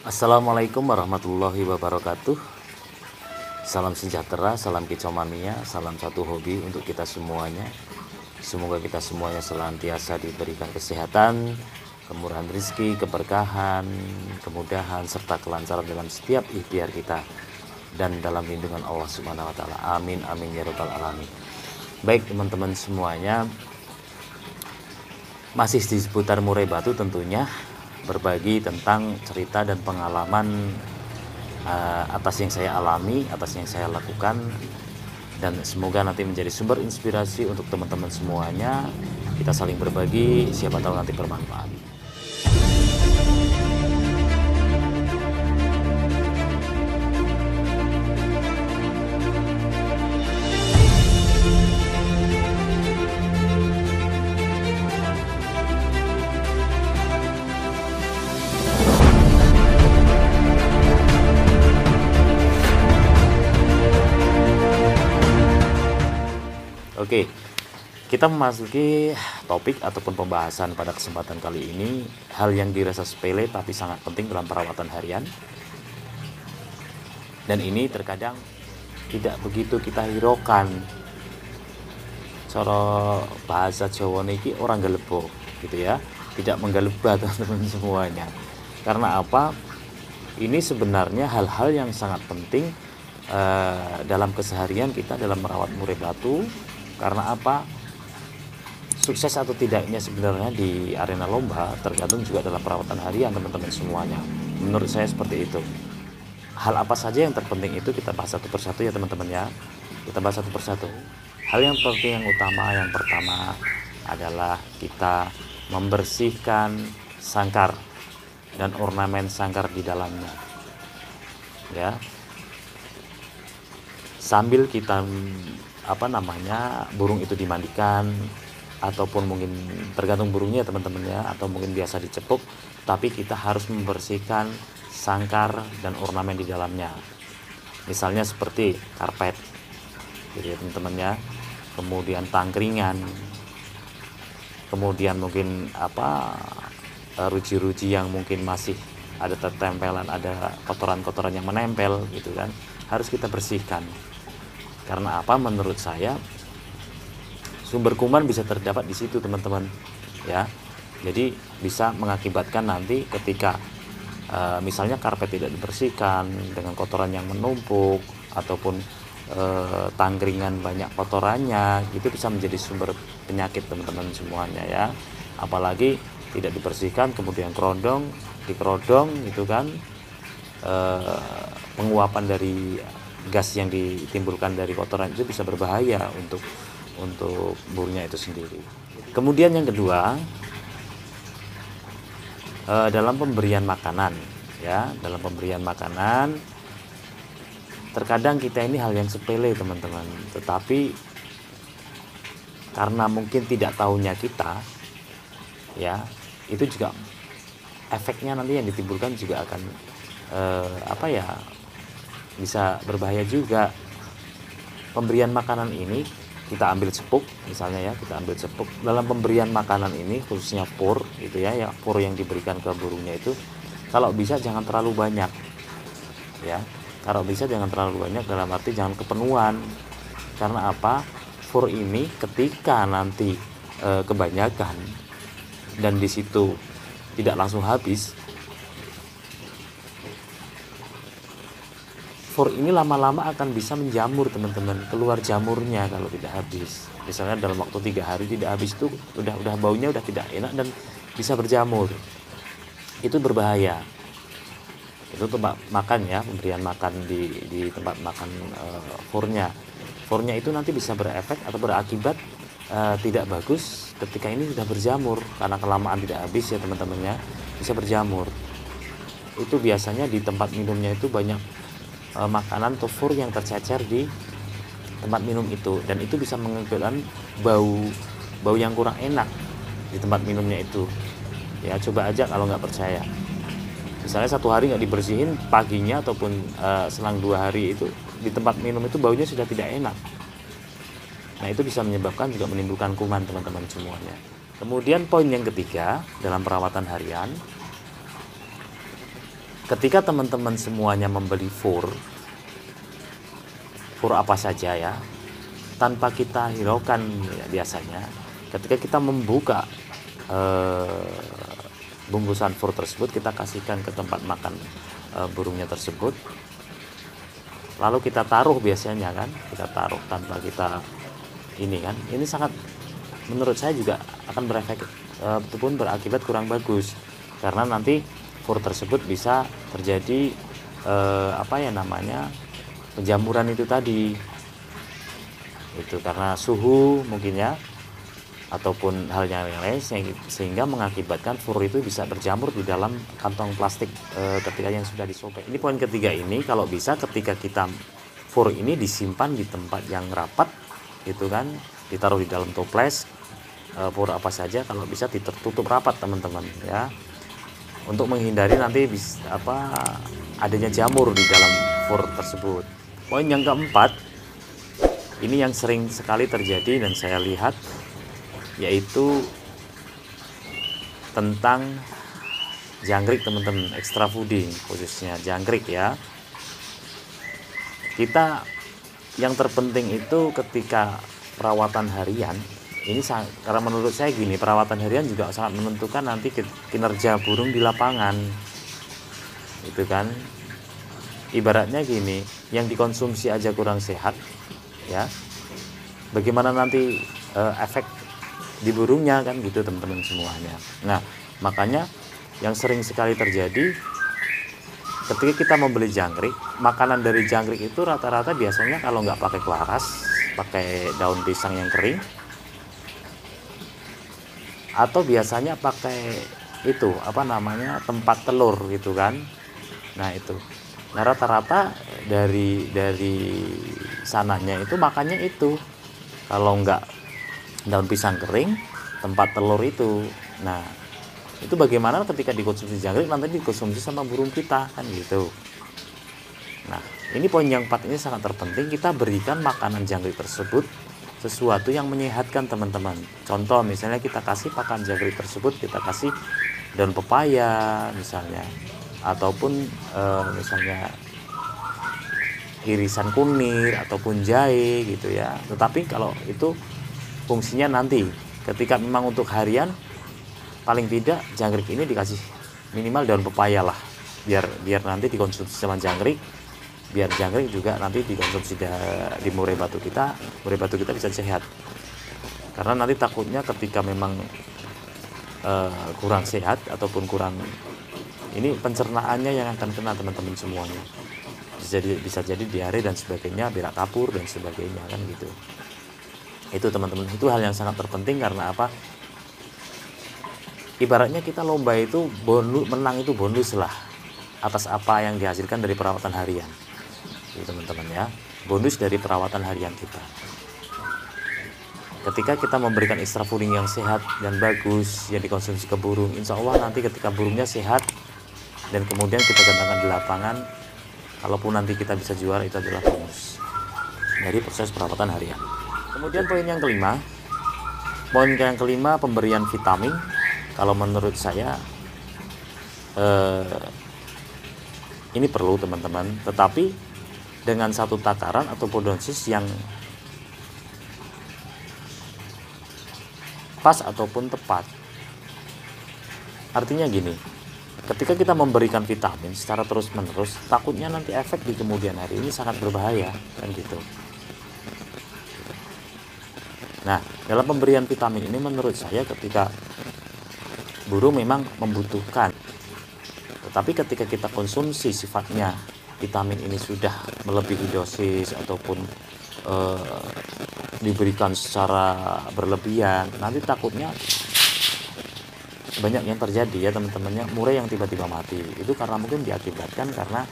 Assalamualaikum warahmatullahi wabarakatuh. Salam sejahtera, salam kicomania, salam satu hobi untuk kita semuanya. Semoga kita semuanya senantiasa diberikan kesehatan, kemurahan rezeki, keberkahan, kemudahan, serta kelancaran dalam setiap ikhtiar kita dan dalam lindungan Allah Subhanahu wa taala. Amin amin ya rabbal alamin. Baik teman-teman semuanya, masih di seputar Murai Batu tentunya, berbagi tentang cerita dan pengalaman atas yang saya alami, atas yang saya lakukan, dan semoga nanti menjadi sumber inspirasi untuk teman-teman semuanya. Kita saling berbagi, siapa tahu nanti bermanfaat. Oke, kita memasuki topik ataupun pembahasan pada kesempatan kali ini, hal yang dirasa sepele tapi sangat penting dalam perawatan harian. Dan ini terkadang tidak begitu kita hiraukan. Cara bahasa Jawa niki orang galebo gitu ya, tidak menggaleba teman-teman semuanya. Karena apa? Ini sebenarnya hal-hal yang sangat penting dalam keseharian kita dalam merawat murai batu. Karena apa? Sukses atau tidaknya sebenarnya di arena lomba tergantung juga dalam perawatan harian teman-teman semuanya. Menurut saya seperti itu. Hal apa saja yang terpenting itu kita bahas satu persatu ya teman-teman ya. Kita bahas satu persatu. Hal yang penting yang utama, yang pertama adalah kita membersihkan sangkar dan ornamen sangkar di dalamnya. Ya. Sambil kita burung itu dimandikan, ataupun mungkin tergantung burungnya teman-teman ya, atau mungkin biasa dicepuk, tapi kita harus membersihkan sangkar dan ornamen di dalamnya. Misalnya seperti karpet gitu ya teman-teman ya, kemudian tangkringan, kemudian mungkin ruji-ruji yang mungkin masih ada tertempelan, ada kotoran-kotoran yang menempel gitu kan, harus kita bersihkan. Karena apa? Menurut saya sumber kuman bisa terdapat di situ teman-teman ya. Jadi bisa mengakibatkan nanti ketika misalnya karpet tidak dibersihkan dengan kotoran yang menumpuk, ataupun tangkringan banyak kotorannya, itu bisa menjadi sumber penyakit teman-teman semuanya ya. Apalagi tidak dibersihkan kemudian dikerodong gitu kan, penguapan dari gas yang ditimbulkan dari kotoran itu bisa berbahaya untuk burungnya itu sendiri. Kemudian yang kedua, dalam pemberian makanan ya, dalam pemberian makanan terkadang kita ini hal yang sepele teman-teman, tetapi karena mungkin tidak tahunya kita ya, itu juga efeknya nanti yang ditimbulkan juga akan bisa berbahaya juga. Pemberian makanan ini kita ambil cepuk misalnya ya, kita ambil cepuk. Dalam pemberian makanan ini khususnya pur gitu ya, pur yang diberikan ke burungnya itu kalau bisa jangan terlalu banyak ya. Kalau bisa jangan terlalu banyak, dalam arti jangan kepenuhan. Karena apa? Pur ini ketika nanti kebanyakan dan di situ tidak langsung habis, fur ini lama-lama akan bisa menjamur teman-teman, keluar jamurnya kalau tidak habis. Misalnya dalam waktu 3 hari tidak habis, itu udah baunya udah tidak enak dan bisa berjamur. Itu berbahaya. Itu tempat makan ya, pemberian makan di tempat makan furnya. Furnya itu nanti bisa berefek atau berakibat tidak bagus ketika ini sudah berjamur, karena kelamaan tidak habis ya teman-teman ya, bisa berjamur. Itu biasanya di tempat minumnya itu banyak makanan atau fur yang tercecer di tempat minum itu, dan itu bisa mengakibatkan bau yang kurang enak di tempat minumnya itu ya. Coba aja kalau nggak percaya, misalnya 1 hari nggak dibersihin, paginya ataupun selang 2 hari itu di tempat minum itu baunya sudah tidak enak. Nah itu bisa menyebabkan juga menimbulkan kuman teman-teman semuanya. Kemudian poin yang ketiga dalam perawatan harian, ketika teman-teman semuanya membeli fur apa saja ya, tanpa kita hiraukan ya, biasanya ketika kita membuka bungkusan fur tersebut, kita kasihkan ke tempat makan burungnya tersebut, lalu kita taruh biasanya kan, kita taruh tanpa kita ini kan, ini sangat menurut saya juga akan berefek ataupun berakibat kurang bagus, karena nanti fur tersebut bisa terjadi penjamuran itu tadi, itu karena suhu mungkin ya, ataupun hal yang lain, sehingga mengakibatkan fur itu bisa berjamur di dalam kantong plastik ketika yang sudah disobek. Ini poin ketiga ini, kalau bisa ketika kita fur ini disimpan di tempat yang rapat gitu kan, ditaruh di dalam toples, fur apa saja kalau bisa ditutup rapat teman-teman ya, untuk menghindari nanti adanya jamur di dalam fur tersebut. Poin yang keempat, ini yang sering sekali terjadi dan saya lihat, yaitu tentang jangkrik teman-teman, extra fooding, khususnya jangkrik ya. Kita yang terpenting itu ketika perawatan harian ini, karena menurut saya gini, perawatan harian juga sangat menentukan nanti kinerja burung di lapangan, itu kan. Ibaratnya gini, yang dikonsumsi aja kurang sehat ya, bagaimana nanti efek di burungnya kan, gitu teman-teman semuanya. Nah, makanya yang sering sekali terjadi ketika kita membeli jangkrik, makanan dari jangkrik itu rata-rata biasanya kalau nggak pakai kelaras, pakai daun pisang yang kering, atau biasanya pakai itu tempat telur gitu kan. Nah itu, nah rata-rata dari sananya itu makannya itu, kalau nggak daun pisang kering, tempat telur itu. Nah itu bagaimana ketika dikonsumsi jangkrik nanti dikonsumsi sama burung kita kan gitu. Nah ini poin yang 4 ini sangat terpenting, kita berikan makanan jangkrik tersebut sesuatu yang menyehatkan teman-teman. Contoh misalnya kita kasih pakan jangkrik tersebut, kita kasih daun pepaya misalnya, ataupun misalnya irisan kunir ataupun jahe gitu ya. Tetapi kalau itu fungsinya nanti ketika memang untuk harian, paling tidak jangkrik ini dikasih minimal daun pepaya lah, biar nanti dikonsumsi sama jangkrik, biar jangkrik juga nanti dikonsumsi di murai batu kita bisa sehat. Karena nanti takutnya ketika memang kurang sehat ataupun kurang ini, pencernaannya yang akan kena teman-teman semuanya, bisa jadi diare dan sebagainya, berak kapur dan sebagainya kan gitu. Itu teman-teman, itu hal yang sangat terpenting. Karena apa, ibaratnya kita lomba itu menang itu bonus lah atas apa yang dihasilkan dari perawatan harian, jadi teman-teman ya, bonus dari perawatan harian kita. Ketika kita memberikan extra fooding yang sehat dan bagus yang dikonsumsi ke burung, insya Allah nanti ketika burungnya sehat dan kemudian kita katakan di lapangan, kalaupun nanti kita bisa juara, itu adalah bonus dari proses perawatan harian. Kemudian poin yang kelima, pemberian vitamin. Kalau menurut saya ini perlu teman-teman, tetapi dengan satu takaran ataupun dosis yang pas ataupun tepat. Artinya gini, ketika kita memberikan vitamin secara terus-menerus, takutnya nanti efek di kemudian hari ini sangat berbahaya kan gitu. Nah, dalam pemberian vitamin ini menurut saya ketika burung memang membutuhkan, tetapi ketika kita konsumsi sifatnya vitamin ini sudah melebihi dosis ataupun diberikan secara berlebihan, nanti takutnya banyak yang terjadi ya teman-temannya, murai yang tiba-tiba mati. Itu karena mungkin diakibatkan karena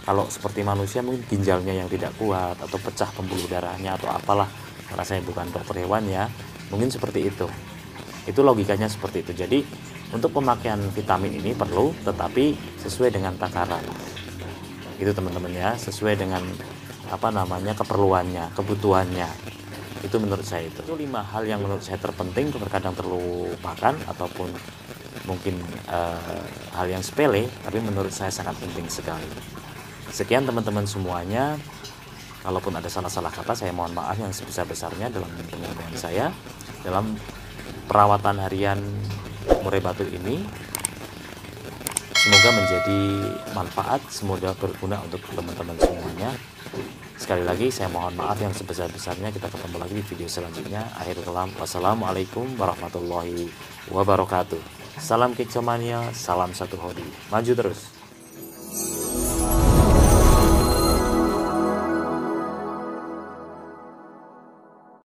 kalau seperti manusia mungkin ginjalnya yang tidak kuat atau pecah pembuluh darahnya atau apalah, karena saya bukan dokter hewan ya, mungkin seperti itu. Itu logikanya seperti itu. Jadi untuk pemakaian vitamin ini perlu, tetapi sesuai dengan takaran. Itu teman-teman ya, sesuai dengan keperluannya, kebutuhannya. Itu menurut saya itu 5 hal yang menurut saya terpenting, terkadang terlupakan ataupun mungkin hal yang sepele, tapi menurut saya sangat penting sekali. Sekian teman-teman semuanya. Kalaupun ada salah-salah kata, saya mohon maaf yang sebesar-besarnya dalam penyampaian saya dalam perawatan harian murai batu ini. Semoga menjadi manfaat, semoga berguna untuk teman-teman semuanya. Sekali lagi saya mohon maaf yang sebesar-besarnya. Kita ketemu lagi di video selanjutnya. Akhirul kalam, wassalamualaikum warahmatullahi wabarakatuh. Salam Kicomania, salam satu hobi. Maju terus.